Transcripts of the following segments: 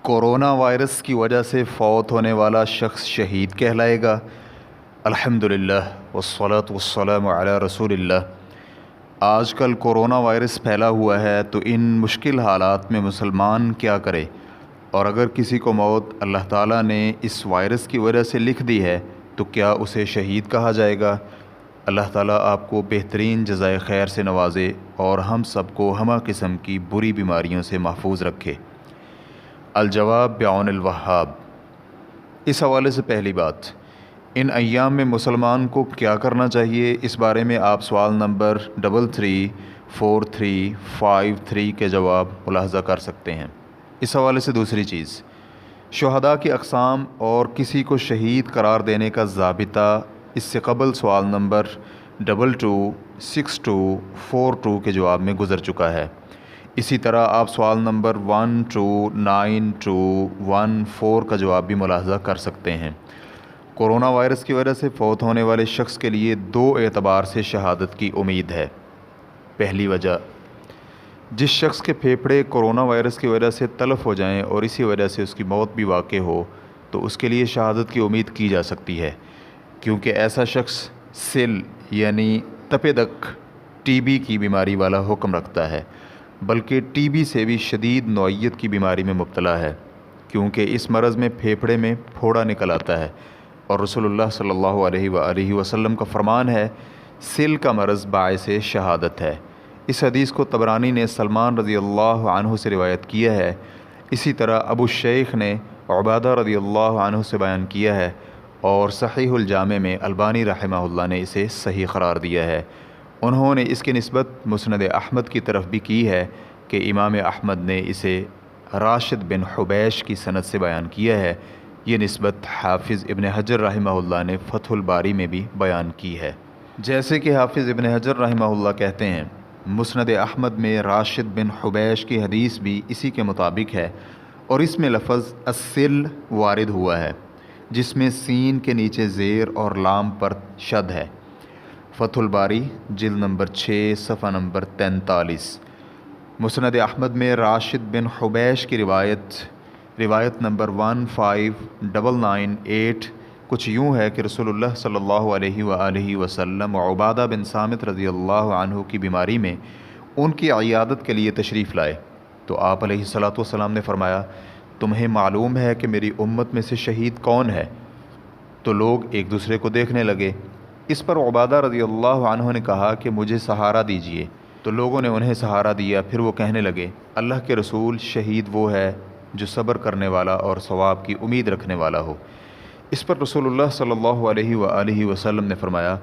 Corona virus کی وجہ سے فوت ہونے والا شخص شہید کہلائے گا؟ الحمدللہ والصلاة والسلام علی رسول اللہ۔ آج کل کورونا وائرس پھیلا ہوا ہے تو ان مشکل حالات میں مسلمان کیا کرے؟ اور اگر کسی کو موت اللہ تعالیٰ نے اس وائرس کی وجہ سے لکھ دی ہے تو کیا اسے شہید کہا جائے گا؟ اللہ تعالیٰ آپ کو بہترین جزائے خیر سے نوازے اور ہم سب کو ہمہ قسم کی بری بیماریوں سے محفوظ رکھے۔ الجواب بعون الوہاب۔ اس حوالے سے پہلی بات، ان ایام میں مسلمان کو کیا کرنا چاہیے، اس بارے میں آپ سوال نمبر 334353 کے جواب ملاحظہ کر سکتے ہیں۔ اس حوالے سے دوسری چیز، شہداء کی اقسام اور کسی کو شہید قرار دینے کا ضابطہ اس سے قبل سوال نمبر 226242 کے جواب میں گزر چکا ہے۔ اسی طرح آپ سوال نمبر 129214 کا جواب بھی ملاحظہ کر سکتے ہیں۔ کورونا وائرس کی وجہ سے فوت ہونے والے شخص کے لیے دو اعتبار سے شہادت کی امید ہے۔ پہلی وجہ، جس شخص کے پھیپھڑے کورونا وائرس کی وجہ سے تلف ہو جائیں اور اسی وجہ سے اس کی موت بھی واقع ہو تو اس کے لیے شہادت کی امید کی جا سکتی ہے، کیونکہ ایسا شخص سل یعنی تپِ دق ٹی بی کی بیماری والا حکم رکھتا ہے، بلکہ ٹی بی سے بھی شدید نوعیت کی بیماری میں مبتلا ہے، کیونکہ اس مرض میں پھیپھڑے میں پھوڑا نکل آتا ہے، اور رسول اللہ صلی اللہ علیہ وآلہ وسلم کا فرمان ہے، سل کا مرض باعث شہادت ہے۔ اس حدیث کو طبرانی نے سلمان رضی اللہ عنہ سے روایت کیا ہے۔ اسی طرح ابو الشیخ نے عبادہ رضی اللہ عنہ سے بیان کیا ہے، اور صحیح الجامع میں البانی رحمہ اللہ نے اسے صحیح قرار دیا ہے۔ انہوں نے اس کی نسبت مسند احمد کی طرف بھی کی ہے کہ امام احمد نے اسے راشد بن حبیش کی سند سے بیان کیا ہے۔ یہ نسبت حافظ ابن حجر رحمہ اللہ نے فتح الباری میں بھی بیان کی ہے۔ جیسے کہ حافظ ابن حجر رحمہ اللہ کہتے ہیں، مسند احمد میں راشد بن حبیش کی حدیث بھی اسی کے مطابق ہے، اور اس میں لفظ السل وارد ہوا ہے، جس میں سین کے نیچے زیر اور لام پر شد ہے۔ فتح الباری جلد نمبر 6 صفحہ نمبر 43۔ مسند احمد میں راشد بن حبیش کی روایت نمبر 15998 کچھ یوں ہے کہ رسول اللہ صلی اللہ علیہ وآلہ وسلم عبادہ بن صامت رضی اللہ عنہ کی بیماری میں ان کی عیادت کے لیے تشریف لائے تو آپ علیہ الصلاۃ والسلام نے فرمایا، تمہیں معلوم ہے کہ میری امت میں سے شہید کون ہے؟ تو لوگ ایک دوسرے کو دیکھنے لگے۔ اس پر عبادہ رضی اللہ عنہ نے کہا کہ مجھے سہارا دیجیے، تو لوگوں نے انہیں سہارا دیا۔ پھر وہ کہنے لگے، اللہ کے رسول، شہید وہ ہے جو صبر کرنے والا اور ثواب کی امید رکھنے والا ہو۔ اس پر رسول اللہ صلی اللہ علیہ وآلہ وسلم نے فرمایا،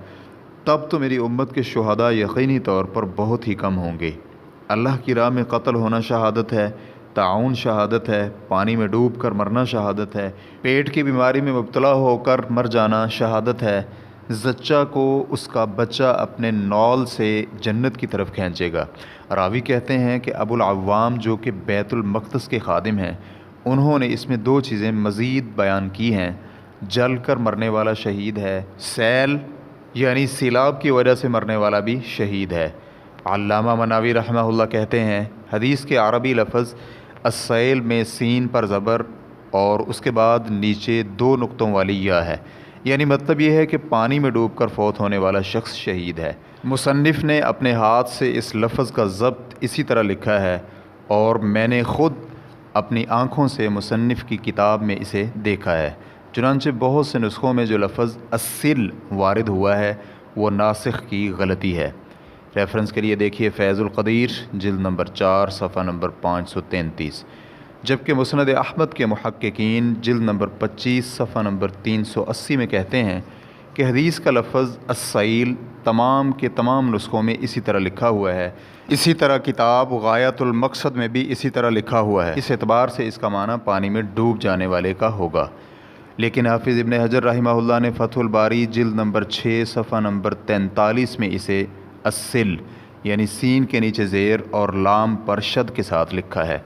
تب تو میری امت کے شہداء یقینی طور پر بہت ہی کم ہوں گے۔ اللہ کی راہ میں قتل ہونا شہادت ہے، طاعون شہادت ہے، پانی میں ڈوب کر مرنا شہادت ہے، پیٹ کی بیماری میں مبتلا ہو کر مر جانا شہادت ہے، زچہ کو اس کا بچہ اپنے نول سے جنت کی طرف کھینچے گا۔ راوی کہتے ہیں کہ ابو العوام جو کہ بیت المقدس کے خادم ہیں، انہوں نے اس میں دو چیزیں مزید بیان کی ہیں، جل کر مرنے والا شہید ہے، سیل یعنی سیلاب کی وجہ سے مرنے والا بھی شہید ہے۔ علامہ مناوی رحمہ اللہ کہتے ہیں، حدیث کے عربی لفظ السیل میں سین پر زبر اور اس کے بعد نیچے 2 نقطوں والی یا ہے، یعنی مطلب یہ ہے کہ پانی میں ڈوب کر فوت ہونے والا شخص شہید ہے۔ مصنف نے اپنے ہاتھ سے اس لفظ کا ضبط اسی طرح لکھا ہے، اور میں نے خود اپنی آنکھوں سے مصنف کی کتاب میں اسے دیکھا ہے۔ چنانچہ بہت سے نسخوں میں جو لفظ السل وارد ہوا ہے وہ ناسخ کی غلطی ہے۔ ریفرنس کے لیے دیکھیے فیض القدیر جلد نمبر 4 صفحہ نمبر 533، جبکہ مسند احمد کے محققین جلد نمبر 25 صفحہ نمبر 380 میں کہتے ہیں کہ حدیث کا لفظ السیل تمام کے تمام نسخوں میں اسی طرح لکھا ہوا ہے۔ اسی طرح کتاب غایۃ المقصد میں بھی اسی طرح لکھا ہوا ہے۔ اس اعتبار سے اس کا معنی پانی میں ڈوب جانے والے کا ہوگا، لیکن حافظ ابن حجر رحمہ اللہ نے فتح الباری جلد نمبر 6 صفحہ نمبر 43 میں اسے السل یعنی سین کے نیچے زیر اور لام پر شد کے ساتھ لکھا ہے،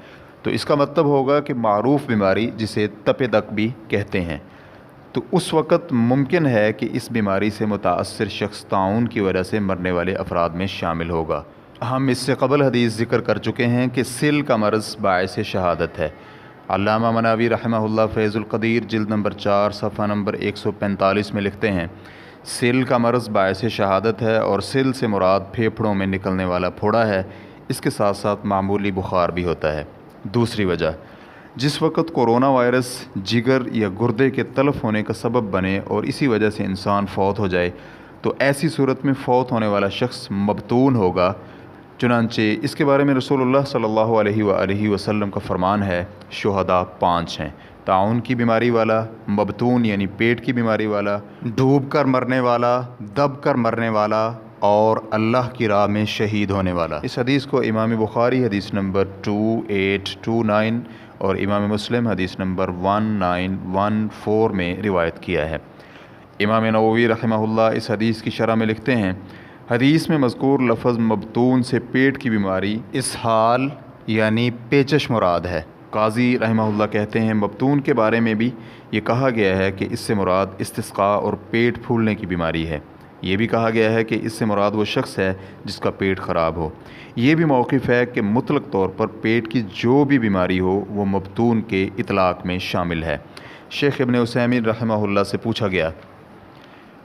تو اس کا مطلب ہوگا کہ معروف بیماری جسے تپِ دق بھی کہتے ہیں، تو اس وقت ممکن ہے کہ اس بیماری سے متاثر شخص طاعون کی وجہ سے مرنے والے افراد میں شامل ہوگا۔ ہم اس سے قبل حدیث ذکر کر چکے ہیں کہ سل کا مرض باعث شہادت ہے۔ علامہ مناوی رحمہ اللہ فیض القدیر جلد نمبر 4 صفحہ نمبر 145 میں لکھتے ہیں، سل کا مرض باعث شہادت ہے، اور سل سے مراد پھیپھڑوں میں نکلنے والا پھوڑا ہے، اس کے ساتھ ساتھ معمولی بخار بھی ہوتا ہے۔ دوسری وجہ، جس وقت کورونا وائرس جگر یا گردے کے تلف ہونے کا سبب بنے اور اسی وجہ سے انسان فوت ہو جائے تو ایسی صورت میں فوت ہونے والا شخص مبتون ہوگا۔ چنانچہ اس کے بارے میں رسول اللہ صلی اللہ علیہ وآلہ وسلم کا فرمان ہے، شہداء 5 ہیں: طاعون کی بیماری والا، مبتون یعنی پیٹ کی بیماری والا، ڈوب کر مرنے والا، دب کر مرنے والا، اور اللہ کی راہ میں شہید ہونے والا۔ اس حدیث کو امام بخاری حدیث نمبر 2829 اور امام مسلم حدیث نمبر 1914 میں روایت کیا ہے۔ امام نووی رحمہ اللہ اس حدیث کی شرح میں لکھتے ہیں، حدیث میں مذکور لفظ مبتون سے پیٹ کی بیماری اسہال یعنی پیچش مراد ہے۔ قاضی رحمہ اللہ کہتے ہیں، مبتون کے بارے میں بھی یہ کہا گیا ہے کہ اس سے مراد استسقاء اور پیٹ پھولنے کی بیماری ہے۔ یہ بھی کہا گیا ہے کہ اس سے مراد وہ شخص ہے جس کا پیٹ خراب ہو۔ یہ بھی موقف ہے کہ مطلق طور پر پیٹ کی جو بھی بیماری ہو وہ مبتون کے اطلاق میں شامل ہے۔ شیخ ابن عثیمین رحمہ اللہ سے پوچھا گیا،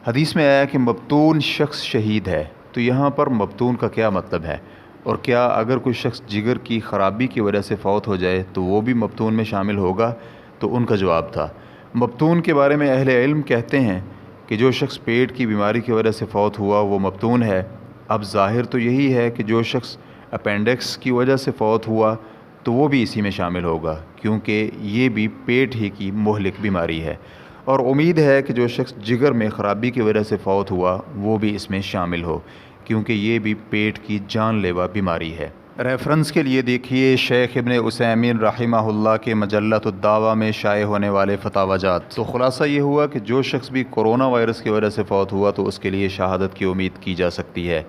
حدیث میں آیا کہ مبتون شخص شہید ہے، تو یہاں پر مبتون کا کیا مطلب ہے؟ اور کیا اگر کوئی شخص جگر کی خرابی کی وجہ سے فوت ہو جائے تو وہ بھی مبتون میں شامل ہوگا؟ تو ان کا جواب تھا، مبتون کے بارے میں اہل علم کہتے ہیں کہ جو شخص پیٹ کی بیماری کی وجہ سے فوت ہوا وہ مبتون ہے۔ اب ظاہر تو یہی ہے کہ جو شخص اپینڈکس کی وجہ سے فوت ہوا تو وہ بھی اسی میں شامل ہوگا، کیونکہ یہ بھی پیٹ ہی کی مہلک بیماری ہے، اور امید ہے کہ جو شخص جگر میں خرابی کی وجہ سے فوت ہوا وہ بھی اس میں شامل ہو، کیونکہ یہ بھی پیٹ کی جان لیوا بیماری ہے۔ ریفرنس کے لیے دیکھیے شیخ ابن عثیمین رحمہ اللہ کے مجلۃ الدعویٰ میں شائع ہونے والے فتاوی جات۔ تو خلاصہ یہ ہوا کہ جو شخص بھی کورونا وائرس کی وجہ سے فوت ہوا تو اس کے لیے شہادت کی امید کی جا سکتی ہے۔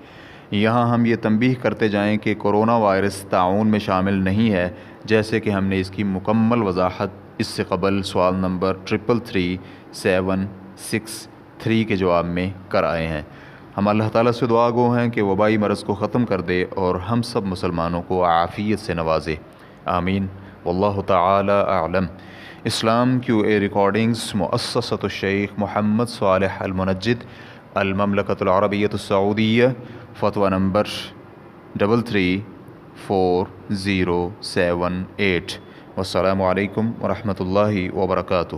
یہاں ہم یہ تنبیہ کرتے جائیں کہ کورونا وائرس طاعون میں شامل نہیں ہے، جیسے کہ ہم نے اس کی مکمل وضاحت اس سے قبل سوال نمبر 333763 کے جواب میں کر آئے ہیں۔ ہم اللہ تعالیٰ سے دعا گو ہیں کہ وبائی مرض کو ختم کر دے اور ہم سب مسلمانوں کو عافیت سے نوازے، آمین۔ واللہ تعالی اعلم۔ اسلام QA ریکارڈنگز، مؤسسۃ الشیخ محمد صالح المنجد، المملکۃ العربیۃ السعودیہ، فتویٰ نمبر 334078۔ والسلام علیکم ورحمۃ اللہ وبرکاتہ۔